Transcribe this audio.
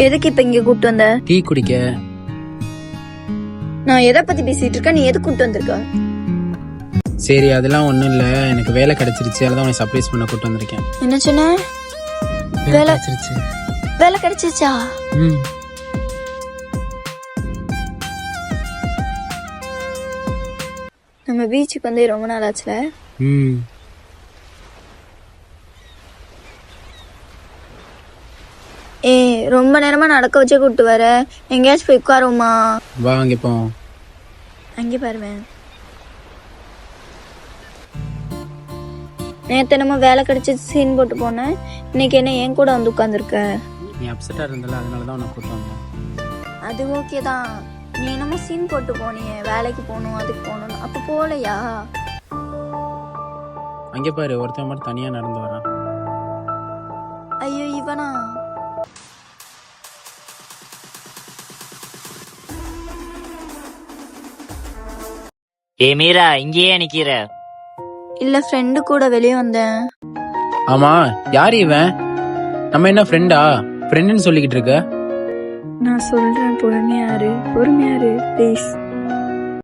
எதுக்கு இப்ப இங்க கூப்பிட்டு வந்த? டீ குடிக்க. நான் எதை பத்தி பேசிட்டு இருக்க, நீ எதுக்கு கூப்பிட்டு வந்திருக்க? சரி அதெல்லாம் ஒண்ணும் இல்ல, எனக்கு வேலை கிடைச்சிருச்சு, அதான் உனக்கு சர்ப்ரைஸ் பண்ண கூப்பிட்டு வந்திருக்கேன். என்ன சொன்ன? வேலை கிடைச்சிருச்சு. வேலை கிடைச்சிருச்சா? நம்ம பீச்சுக்கு வந்து ரொம்ப நாள் ஆச்சுல. ரொம்ப நேரமா நடக்க வச்சே கூப்பிட்டு வர, எங்கேயாச்சும் போய் உட்காருமா? வா அங்கே போ. அங்கே பாருவேன். நேத்து என்னமோ வேலை கிடைச்சி சீன் போட்டு போனேன், இன்னைக்கு என்ன என் கூட வந்து உட்காந்துருக்க? நீ அப்செட்டா இருந்தல, அதனாலதான் உன்னை கூப்பிட்டு வந்தேன். அது ஓகே தான். நீ என்னமோ சீன் போட்டு போனியே, வேலைக்கு போகணும் அதுக்கு போகணும், அப்ப போலையா? அங்கே பாரு, ஒருத்தன் மட்டும் தனியா நடந்து வரான். ஐயோ இவனா? மீரா, இங்கேயே நிக்கிற? இல்ல, ஃப்ரெண்டு கூட வெளியே வந்தேன். ஆமா, யாரு இவன்? நம்ம என்ன ஃப்ரெண்டா? ஃப்ரெண்டுன்னு சொல்லிக்கிட்டு இருக்க? நான் சொல்றேன், பொறுமையாரு ப்ளீஸ்.